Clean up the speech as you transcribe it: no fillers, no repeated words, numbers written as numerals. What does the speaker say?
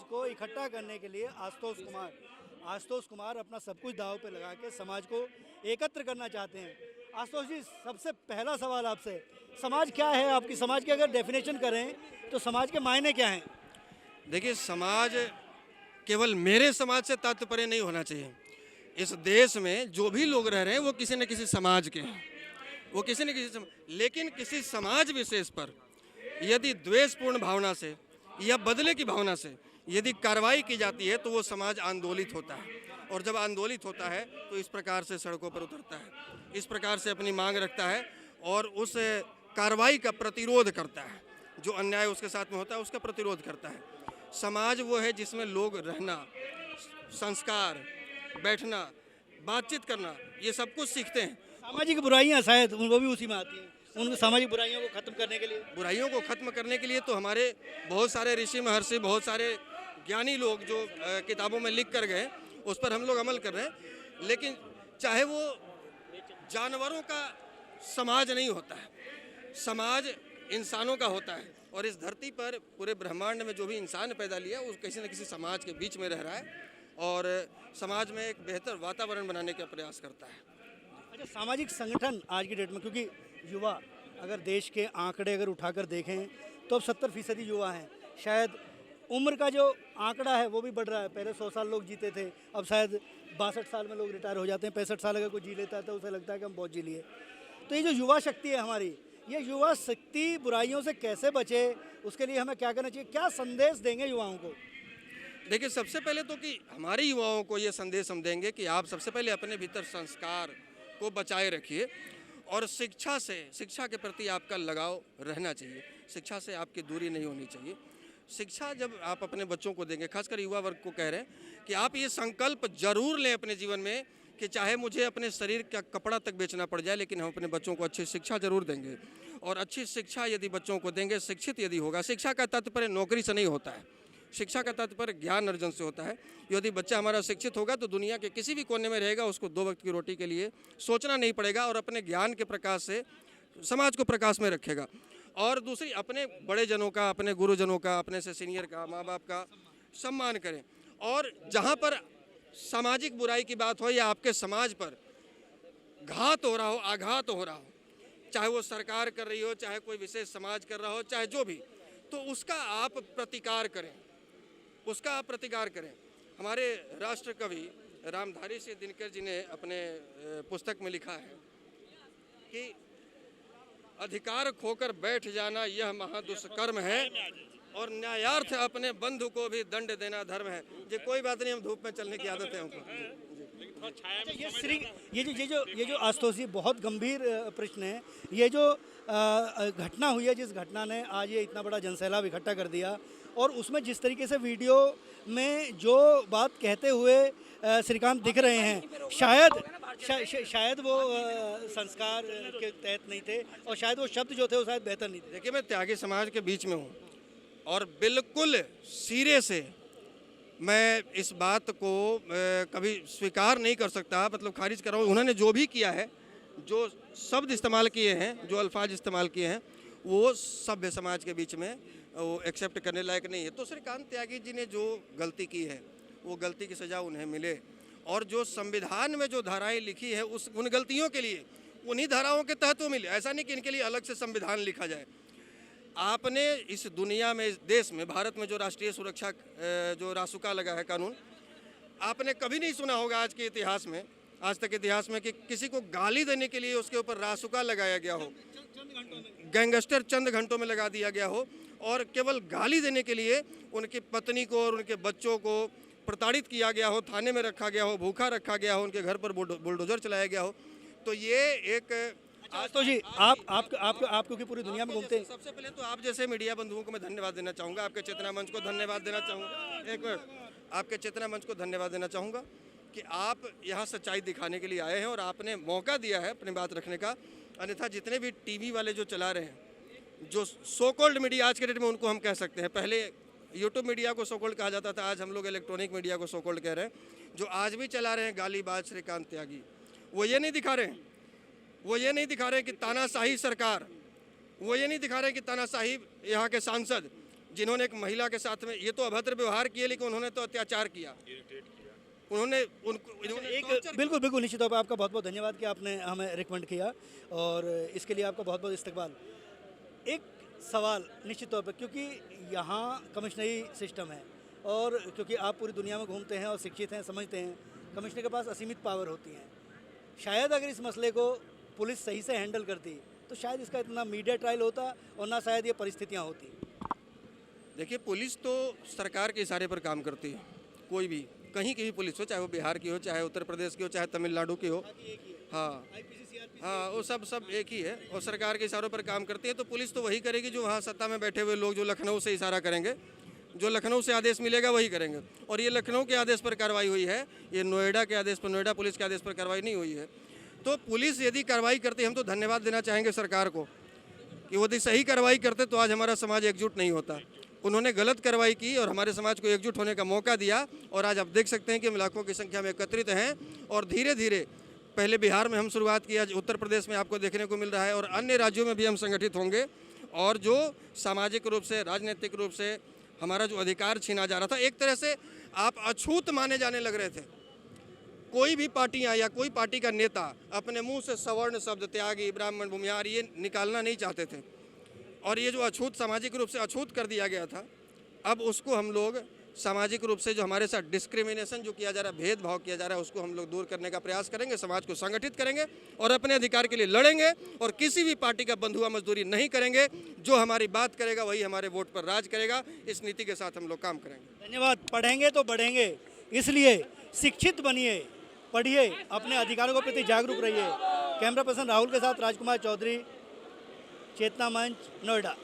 को इकट्ठा करने के लिए आशुतोष कुमार अपना सब कुछ दांव पे लगा के समाज को एकत्र करना चाहते हैं। आशुतोष जी, सबसे पहला सवाल आपसे, समाज क्या है आपकी? समाज की अगर डेफिनेशन करें तो समाज के मायने क्या हैं? देखिए, समाज केवल मेरे समाज से तात्पर्य नहीं होना चाहिए। इस देश में जो भी लोग रह रहे हैं वो किसी न किसी समाज के हैं, वो किसी न किसी लेकिन किसी समाज विशेष पर यदि द्वेषपूर्ण भावना से या बदले की भावना से यदि कार्रवाई की जाती है तो वो समाज आंदोलित होता है, और जब आंदोलित होता है तो इस प्रकार से सड़कों पर उतरता है, इस प्रकार से अपनी मांग रखता है और उस कार्रवाई का प्रतिरोध करता है। जो अन्याय उसके साथ में होता है उसका प्रतिरोध करता है। समाज वो है जिसमें लोग रहना, संस्कार, बैठना, बातचीत करना, ये सब कुछ सीखते हैं। सामाजिक बुराइयां शायद वो भी उसी में आती हैं। उन सामाजिक बुराइयों को खत्म करने के लिए, तो हमारे बहुत सारे ऋषि महर्षि, बहुत सारे ज्ञानी लोग जो किताबों में लिख कर गए, उस पर हम लोग अमल कर रहे हैं। लेकिन चाहे वो जानवरों का समाज नहीं होता है, समाज इंसानों का होता है, और इस धरती पर पूरे ब्रह्मांड में जो भी इंसान पैदा लिया वो किसी न किसी समाज के बीच में रह रहा है और समाज में एक बेहतर वातावरण बनाने का प्रयास करता है। अच्छा, सामाजिक संगठन आज की डेट में, क्योंकि युवा, अगर देश के आंकड़े अगर उठाकर देखें तो अब 70% युवा हैं। शायद उम्र का जो आंकड़ा है वो भी बढ़ रहा है। पहले 100 साल लोग जीते थे, अब शायद 62 साल में लोग रिटायर हो जाते हैं। 65 साल अगर कोई जी लेता है तो उसे लगता है कि हम बहुत जी लिए। तो ये जो युवा शक्ति है हमारी, ये युवा शक्ति बुराइयों से कैसे बचे, उसके लिए हमें क्या करना चाहिए? क्या संदेश देंगे युवाओं को? देखिए, सबसे पहले तो कि हमारे युवाओं को ये संदेश हम देंगे कि आप सबसे पहले अपने भीतर संस्कार को बचाए रखिए, और शिक्षा के प्रति आपका लगाव रहना चाहिए। शिक्षा से आपकी दूरी नहीं होनी चाहिए। शिक्षा जब आप अपने बच्चों को देंगे, खासकर युवा वर्ग को कह रहे हैं कि आप ये संकल्प जरूर लें अपने जीवन में कि चाहे मुझे अपने शरीर का कपड़ा तक बेचना पड़ जाए, लेकिन हम अपने बच्चों को अच्छी शिक्षा जरूर देंगे। और अच्छी शिक्षा यदि बच्चों को देंगे, शिक्षित यदि होगा, शिक्षा का तात्पर्य नौकरी से नहीं होता है, शिक्षा का तात्पर्य ज्ञान अर्जन से होता है। यदि बच्चा हमारा शिक्षित होगा तो दुनिया के किसी भी कोने में रहेगा, उसको 2 वक्त की रोटी के लिए सोचना नहीं पड़ेगा, और अपने ज्ञान के प्रकाश से समाज को प्रकाश में रखेगा। और दूसरी, अपने बड़े जनों का, अपने गुरुजनों का, अपने से सीनियर का, माँ बाप का सम्मान करें। और जहाँ पर सामाजिक बुराई की बात हो या आपके समाज पर घात हो रहा हो, आघात हो रहा हो, चाहे वो सरकार कर रही हो, चाहे कोई विशेष समाज कर रहा हो, चाहे जो भी, तो उसका आप प्रतिकार करें, हमारे राष्ट्र कवि रामधारी सिंह दिनकर जी ने अपने पुस्तक में लिखा है कि अधिकार खोकर बैठ जाना यह महादुष्कर्म है, और न्यायार्थ अपने बंधु को भी दंड देना धर्म है। जी, कोई बात नहीं, हम धूप में चलने की आदत है हमको। ये जो आशुतोष जी, बहुत गंभीर प्रश्न है। ये जो घटना हुई है, जिस घटना ने आज ये इतना बड़ा जनसैलाब इकट्ठा कर दिया, और उसमें जिस तरीके से वीडियो में जो बात कहते हुए श्रीकांत दिख रहे हैं, शायद वो संस्कार के तहत नहीं थे, और शायद वो शब्द जो थे वो शायद बेहतर नहीं थे। देखिए, मैं त्यागी समाज के बीच में हूँ और बिल्कुल सिरे से मैं इस बात को कभी स्वीकार नहीं कर सकता, मतलब खारिज कर रहा हूँ। उन्होंने जो भी किया है, जो शब्द इस्तेमाल किए हैं, जो अल्फाज इस्तेमाल किए हैं, वो सभ्य समाज के बीच में वो एक्सेप्ट करने लायक नहीं है। तो श्रीकांत त्यागी जी ने जो गलती की है, वो गलती की सज़ा उन्हें मिले, और जो संविधान में जो धाराएं लिखी है उन गलतियों के लिए उन्हीं धाराओं के तहत वो मिले। ऐसा नहीं कि इनके लिए अलग से संविधान लिखा जाए। आपने इस दुनिया में, इस देश में, भारत में जो राष्ट्रीय सुरक्षा जो रासुका लगा है कानून, आपने कभी नहीं सुना होगा आज के इतिहास में, आज तक इतिहास में, कि किसी को गाली देने के लिए उसके ऊपर रासुका लगाया गया हो, गैंगस्टर चंद घंटों में लगा दिया गया हो, और केवल गाली देने के लिए उनकी पत्नी को और उनके बच्चों को प्रताड़ित किया गया हो, थाने में रखा गया हो, भूखा रखा गया हो, उनके घर पर बुलडोजर चलाया गया हो। तो ये एक तो जी, आप क्योंकि पूरी दुनिया में घूमते हैं, सबसे पहले तो आप जैसे मीडिया बंधुओं को मैं धन्यवाद देना चाहूँगा, आपके चेतना मंच को धन्यवाद देना चाहूँगा। एक मिनट, आपके चेतना मंच को धन्यवाद देना चाहूँगा कि आप यहाँ सच्चाई दिखाने के लिए आए हैं और आपने मौका दिया है अपनी बात रखने का। अन्यथा जितने भी टीवी वाले जो चला रहे हैं, जो सो कॉल्ड मीडिया आज के डेट में उनको हम कह सकते हैं, पहले यूट्यूब मीडिया को सो कॉल्ड कहा जाता था, आज हम लोग इलेक्ट्रॉनिक मीडिया को सो कॉल्ड कह रहे हैं, जो आज भी चला रहे हैं गालीबाज श्रीकांत त्यागी, वो ये नहीं दिखा रहे हैं कि तानाशाही सरकार, वो ये नहीं दिखा रहे हैं कि तानाशाही यहाँ के सांसद, जिन्होंने एक महिला के साथ में ये तो अभद्र व्यवहार किए, लेकिन उन्होंने तो अत्याचार किया, उन्होंने एक बिल्कुल बिल्कुल निश्चित तौर पर आपका बहुत बहुत धन्यवाद कि आपने हमें रिकमेंड किया और इसके लिए आपका बहुत बहुत इस्तकबाल। एक सवाल निश्चित तौर पर, क्योंकि यहाँ कमिश्नरी सिस्टम है और क्योंकि आप पूरी दुनिया में घूमते हैं और शिक्षित हैं, समझते हैं, कमिश्नर के पास असीमित पावर होती हैं। शायद अगर इस मसले को पुलिस सही से हैंडल करती तो शायद इसका इतना मीडिया ट्रायल होता और ना शायद ये परिस्थितियाँ होती। देखिए, पुलिस तो सरकार के इशारे पर काम करती है, कोई भी कहीं की भी पुलिस हो, चाहे वो बिहार की हो, चाहे उत्तर प्रदेश की हो, चाहे तमिलनाडु की हो, हाँ हाँ, वो सब एक ही है और सरकार के इशारों पर काम करती है। तो पुलिस तो वही करेगी जो वहाँ सत्ता में बैठे हुए लोग जो लखनऊ से इशारा करेंगे, जो लखनऊ से आदेश मिलेगा वही करेंगे। और ये लखनऊ के आदेश पर कार्रवाई हुई है, ये नोएडा के आदेश पर, नोएडा पुलिस के आदेश पर कार्रवाई नहीं हुई है। तो पुलिस यदि कार्रवाई करती है, हम तो धन्यवाद देना चाहेंगे सरकार को कि वो यदि सही कार्रवाई करते तो आज हमारा समाज एकजुट नहीं होता। उन्होंने गलत कार्रवाई की और हमारे समाज को एकजुट होने का मौका दिया और आज आप देख सकते हैं कि हम लाखों की संख्या में एकत्रित हैं और धीरे धीरे पहले बिहार में हम शुरुआत किया, उत्तर प्रदेश में आपको देखने को मिल रहा है और अन्य राज्यों में भी हम संगठित होंगे। और जो सामाजिक रूप से, राजनीतिक रूप से हमारा जो अधिकार छीना जा रहा था, एक तरह से आप अछूत माने जाने लग रहे थे। कोई भी पार्टियां या कोई पार्टी का नेता अपने मुंह से सवर्ण शब्द, त्यागी, ब्राह्मण, भूमिहार ये निकालना नहीं चाहते थे और ये जो अछूत, सामाजिक रूप से अछूत कर दिया गया था, अब उसको हम लोग सामाजिक रूप से जो हमारे साथ डिस्क्रिमिनेशन जो किया जा रहा है, भेदभाव किया जा रहा है, उसको हम लोग दूर करने का प्रयास करेंगे, समाज को संगठित करेंगे और अपने अधिकार के लिए लड़ेंगे और किसी भी पार्टी का बंधुआ मजदूरी नहीं करेंगे। जो हमारी बात करेगा वही हमारे वोट पर राज करेगा। इस नीति के साथ हम लोग काम करेंगे। धन्यवाद। पढ़ेंगे तो बढ़ेंगे, इसलिए शिक्षित बनिए, पढ़िए, अपने अधिकारों के प्रति जागरूक रहिए। कैमरा पर्सन राहुल के साथ राजकुमार चौधरी, चेतना मंच, नोएडा।